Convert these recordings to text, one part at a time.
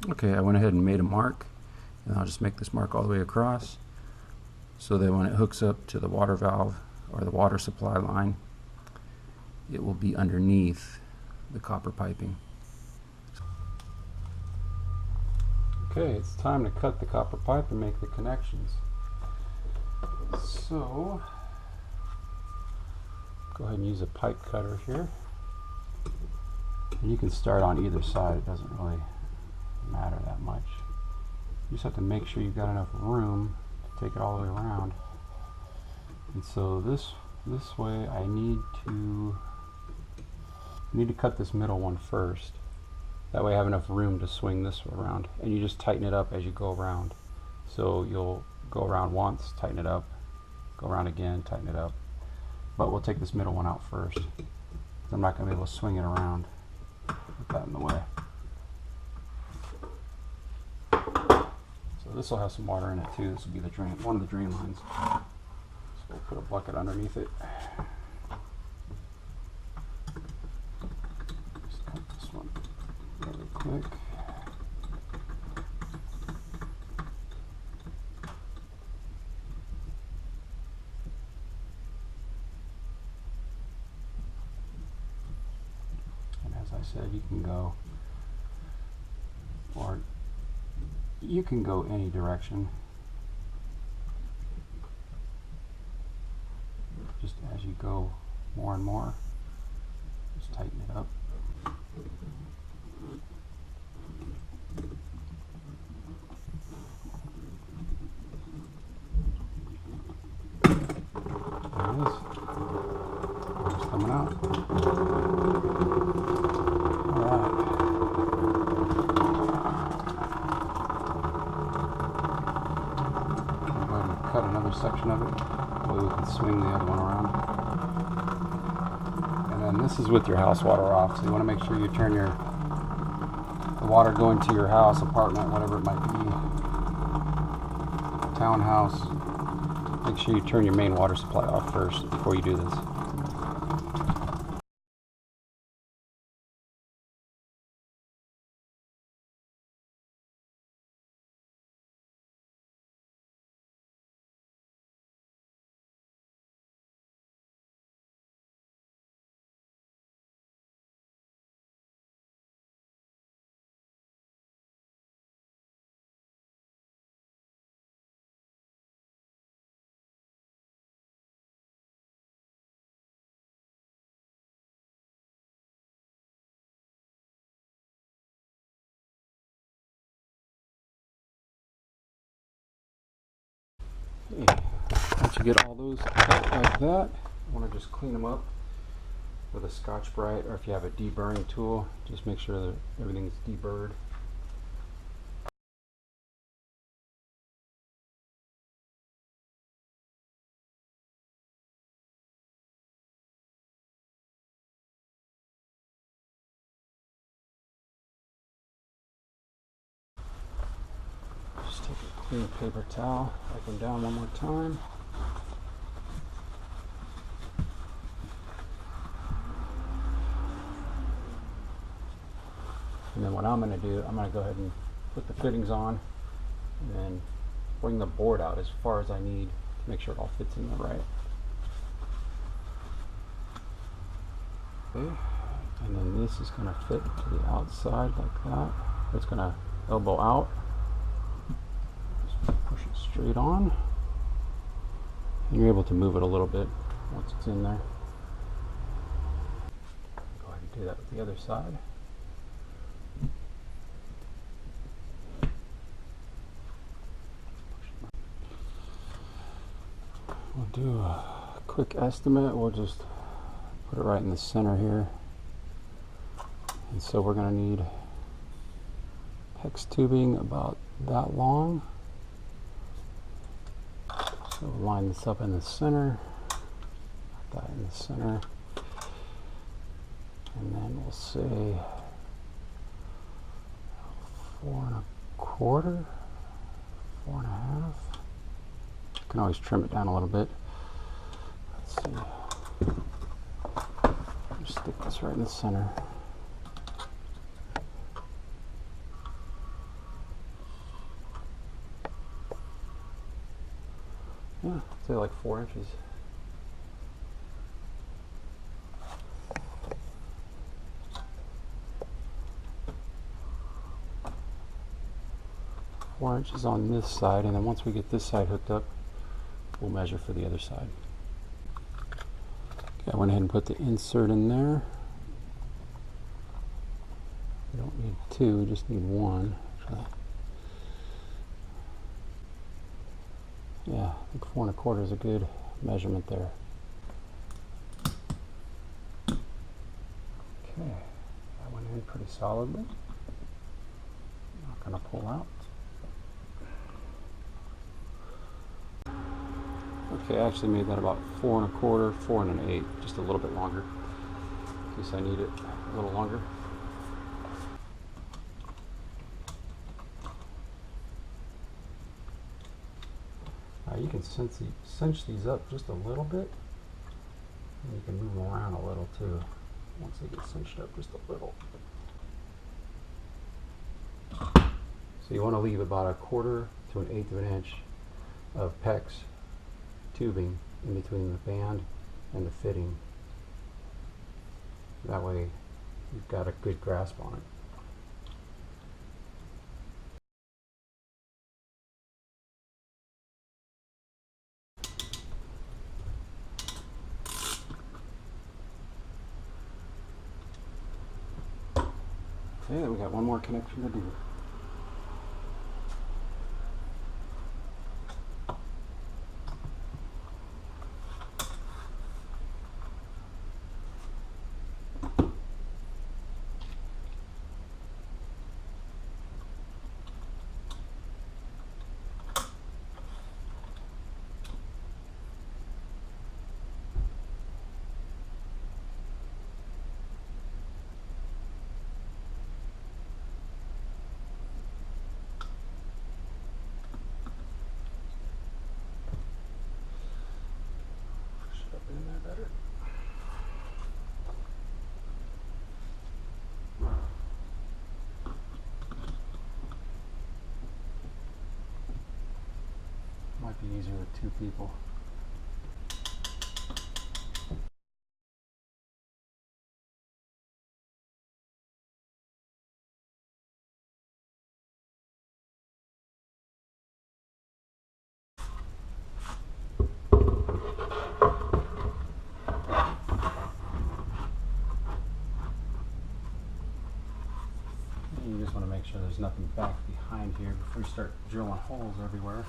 Okay, I went ahead and made a mark, and I'll just make this mark all the way across so that when it hooks up to the water valve or the water supply line, it will be underneath the copper piping. Okay, it's time to cut the copper pipe and make the connections. So, go ahead and use a pipe cutter here. And you can start on either side, it doesn't really matter that much. You just have to make sure you've got enough room to take it all the way around. And so this way I need to cut this middle one first. That way I have enough room to swing this around. And you just tighten it up as you go around. So you'll go around once, tighten it up, go around again, tighten it up. But we'll take this middle one out first. I'm not going to be able to swing it around with that in the way. So this will have some water in it too. This will be the drain, one of the drain lines. So we'll put a bucket underneath it. Just cut this one really quick. Said you can go, or you can go any direction, just as you go more and more, just tighten it up. There it is. It's coming out. Cut another section of it, that way we can swing the other one around. And then this is with your house water off, so you want to make sure you turn the water going to your house, apartment, whatever it might be, townhouse. Make sure you turn your main water supply off first before you do this. Once you get all those cut like that, you want to just clean them up with a Scotch-Brite, or if you have a deburring tool, just make sure that everything's deburred. Just take a clean paper towel, wipe them down one more time. And then what I'm going to do, I'm going to go ahead and put the fittings on and then bring the board out as far as I need to make sure it all fits in there right. Okay. And then this is going to fit to the outside like that. It's going to elbow out. Just push it straight on. And you're able to move it a little bit once it's in there. Go ahead and do that with the other side. We'll do a quick estimate. We'll just put it right in the center here. And so we're going to need hex tubing about that long. So we'll line this up in the center. Put that in the center. And then we'll say 4 1/4, 4 1/2. You can always trim it down a little bit. Let's see. Just stick this right in the center. Yeah, I'd say like 4 inches. Four inches on this side, and then once we get this side hooked up, we'll measure for the other side. Okay, I went ahead and put the insert in there. We don't need 2, we just need 1. Yeah, I think 4 1/4 is a good measurement there. Okay, that went in pretty solidly. Not going to pull out. Okay, I actually made that about 4 1/4, 4 1/8, just a little bit longer, in case I need it a little longer. You can cinch these up just a little bit, and you can move them around a little too, once they get cinched up just a little. So you want to leave about 1/4 to 1/8 of an inch of PEX tubing in between the band and the fitting. That way you've got a good grasp on it. Okay, then we got one more connection to do. In there better. Might be easier with 2 people. You just want to make sure there's nothing back behind here before you start drilling holes everywhere.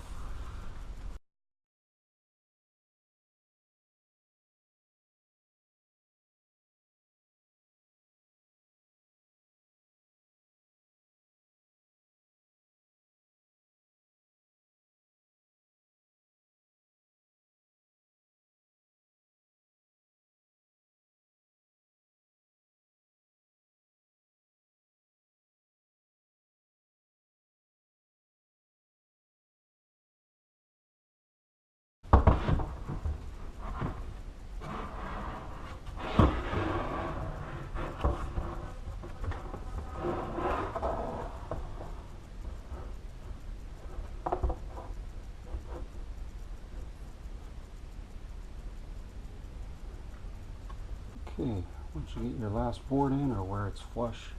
Okay, once you get your last board in, or where it's flush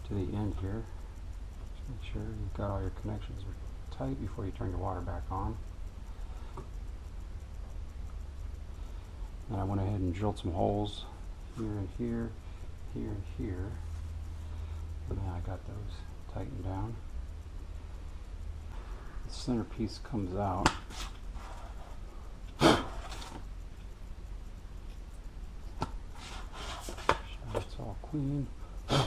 to the end here, just make sure you've got all your connections tight before you turn your water back on. And I went ahead and drilled some holes here and here, here and here. And then I got those tightened down. The center piece comes out. It's all clean. Okay,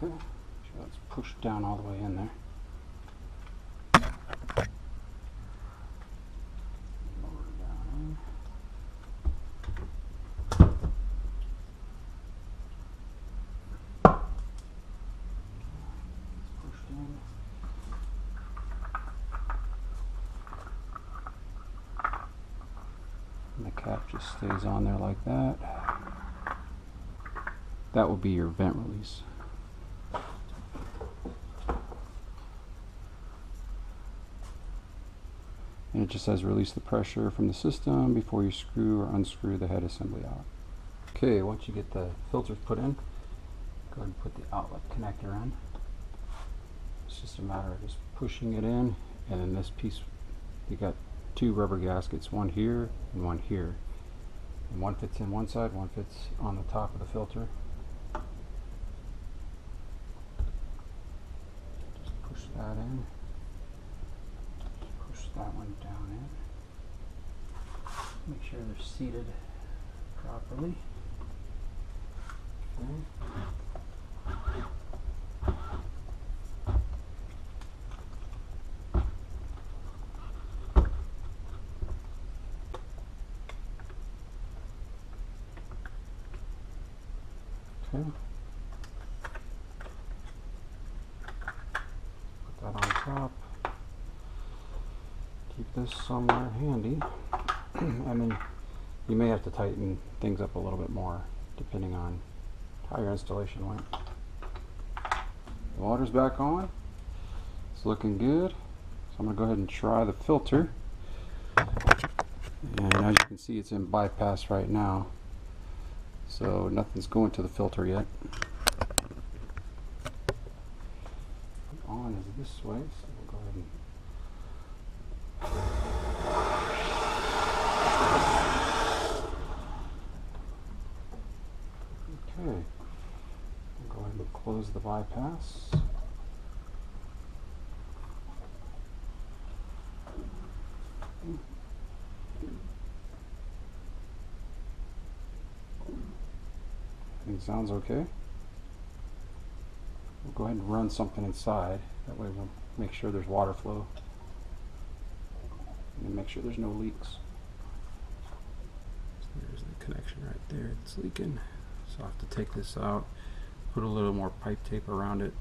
so let's push down all the way in there. Lower it down in. Push in. cap just stays on there like that. That will be your vent release. And it just says release the pressure from the system before you screw or unscrew the head assembly out. Okay, once you get the filters put in, go ahead and put the outlet connector in. It's just a matter of just pushing it in, and then this piece, you got two rubber gaskets, one here and one here. And one fits in one side, one fits on the top of the filter. Just push that in. Push that one down in. Make sure they're seated properly. Okay. Okay. Put that on top. Keep this somewhere handy. I mean, you may have to tighten things up a little bit more depending on how your installation went. The water's back on. It's looking good. So I'm going to go ahead and try the filter. And as you can see, it's in bypass right now. So nothing's going to the filter yet. On is this way, so we'll go ahead and okay. We'll go ahead and close the bypass. Everything sounds okay. We'll go ahead and run something inside. That way we'll make sure there's water flow. And make sure there's no leaks. So there's the connection right there. It's leaking. So I'll have to take this out, put a little more pipe tape around it,